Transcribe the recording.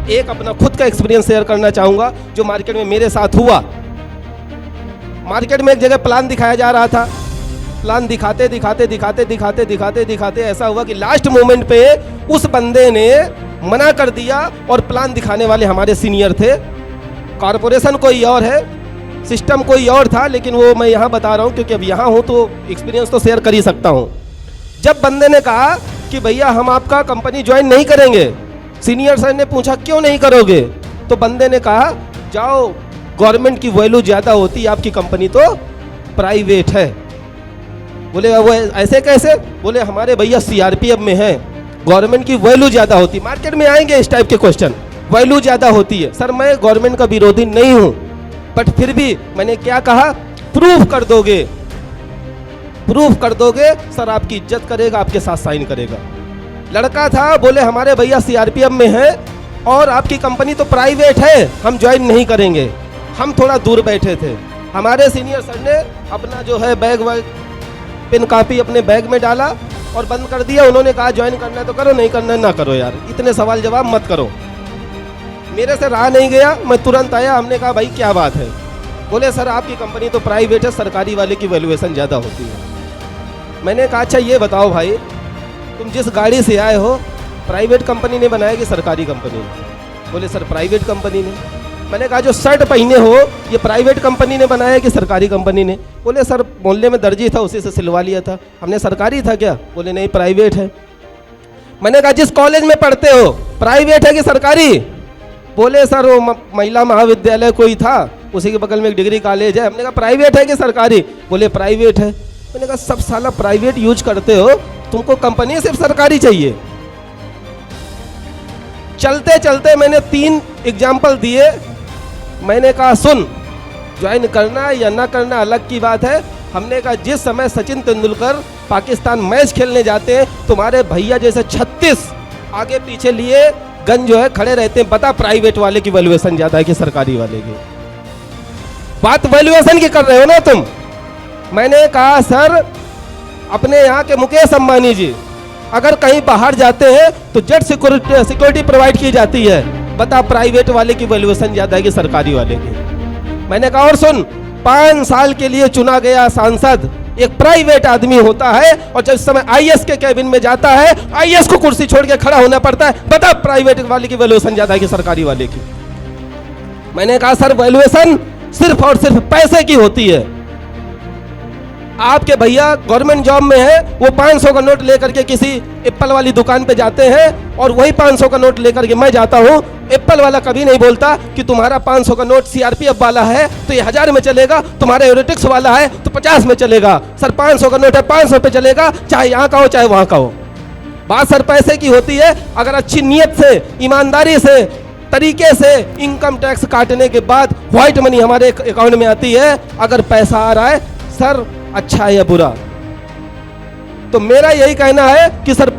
एक अपना खुद का एक्सपीरियंस शेयर करना चाहूँगा जो मार्केट में मेरे साथ हुआ। मार्केट में एक जगह प्लान दिखाया जा रहा था, प्लान दिखाते दिखाते ऐसा हुआ कि लास्ट मोमेंट पे उस बंदे ने मना कर दिया और प्लान दिखाने वाले हमारे सीनियर थे। कॉरपोरेशन कोई और है, सिस्टम कोई और था, लेकिन वो मैं यहाँ बता रहा हूँ क्योंकि अब यहाँ हूँ तो एक्सपीरियंस तो शेयर कर ही सकता हूँ। जब बंदे ने कहा कि भैया हम आपका कंपनी ज्वाइन नहीं करेंगे, सीनियर सर ने पूछा क्यों नहीं करोगे, तो बंदे ने कहा जाओ, गवर्नमेंट की वैल्यू ज़्यादा होती है, आपकी कंपनी तो प्राइवेट है। बोले वो ऐसे कैसे? बोले हमारे भैया सीआरपीएफ में है, गवर्नमेंट की वैल्यू ज़्यादा होती। मार्केट में आएंगे इस टाइप के क्वेश्चन, वैल्यू ज़्यादा होती है। सर मैं गवर्नमेंट का विरोधी नहीं हूँ, बट फिर भी मैंने क्या कहा, प्रूफ कर दोगे, प्रूफ कर दोगे सर आपकी इज्जत करेगा, आपके साथ साइन करेगा। लड़का था, बोले हमारे भैया सीआरपीएफ में है और आपकी कंपनी तो प्राइवेट है, हम ज्वाइन नहीं करेंगे। हम थोड़ा दूर बैठे थे, हमारे सीनियर सर ने अपना जो है बैग वैग पेन कापी अपने बैग में डाला और बंद कर दिया। उन्होंने कहा ज्वाइन करना है तो करो, नहीं करना है ना करो, यार इतने सवाल जवाब मत करो। मेरे से रहा नहीं गया, मैं तुरंत आया, हमने कहा भाई क्या बात है? बोले सर आपकी कंपनी तो प्राइवेट है, सरकारी वाले की वैल्यूएशन ज़्यादा होती है। मैंने कहा अच्छा ये बताओ भाई, तुम जिस गाड़ी से आए हो प्राइवेट कंपनी ने बनाया कि सरकारी कंपनी ने? बोले सर प्राइवेट कंपनी ने। मैंने कहा जो शर्ट पहने हो ये प्राइवेट कंपनी ने बनाया कि सरकारी कंपनी ने? बोले सर मोहल्ले में दर्जी था, उसी से सिलवा लिया था हमने। सरकारी था क्या? बोले नहीं प्राइवेट है। मैंने कहा जिस कॉलेज में पढ़ते हो प्राइवेट है कि सरकारी? बोले सर वो महिला महाविद्यालय कोई था, उसी के बगल में एक डिग्री कॉलेज है। हमने कहा प्राइवेट है कि सरकारी? बोले प्राइवेट है। मैंने कहा सब साला प्राइवेट यूज करते हो, तुमको कंपनी सिर्फ सरकारी चाहिए। चलते चलते मैंने 3 एग्जाम्पल दिए। मैंने कहा सुन, ज्वाइन करना या ना करना अलग की बात है। हमने कहा जिस समय सचिन तेंदुलकर पाकिस्तान मैच खेलने जाते हैं, तुम्हारे भैया जैसे 36 आगे पीछे लिए गन जो है खड़े रहते हैं। बता प्राइवेट वाले की वैल्यूएशन ज्यादा है कि सरकारी वाले की? बात वैल्यूएशन की कर रहे हो ना तुम। मैंने कहा सर अपने यहाँ के मुकेश अंबानी जी अगर कहीं बाहर जाते हैं तो जेट सिक्योरिटी प्रोवाइड की जाती है। बता प्राइवेट वाले की वैल्यूएशन ज्यादा है कि सरकारी वाले की? मैंने कहा और सुन, 5 साल के लिए चुना गया सांसद एक प्राइवेट आदमी होता है और जब समय आईएएस के कैबिन में जाता है, आईएएस को कुर्सी छोड़ के खड़ा होना पड़ता है। बता प्राइवेट वाले की वैल्यूएशन ज्यादा है कि सरकारी वाले की? मैंने कहा सर वैल्यूएशन सिर्फ और सिर्फ पैसे की होती है। आपके भैया गवर्नमेंट जॉब में है, वो 500 का नोट लेकर के किसी एप्पल वाली दुकान पे जाते हैं और वही 500 का नोट लेकर के मैं जाता हूँ। एप्पल वाला कभी नहीं बोलता कि तुम्हारा 500 का नोट सीआरपीएफ वाला है तो ये 1000 में चलेगा, तुम्हारा एरोटिक्स वाला है तो 50 में चलेगा। सर 500 का नोट है 500 पे चलेगा, चाहे यहाँ का हो चाहे वहाँ का हो। बात सर पैसे की होती है। अगर अच्छी नीयत से, ईमानदारी से, तरीके से इनकम टैक्स काटने के बाद व्हाइट मनी हमारे अकाउंट में आती है, अगर पैसा आ रहा है सर अच्छा है या बुरा, तो मेरा यही कहना है कि सर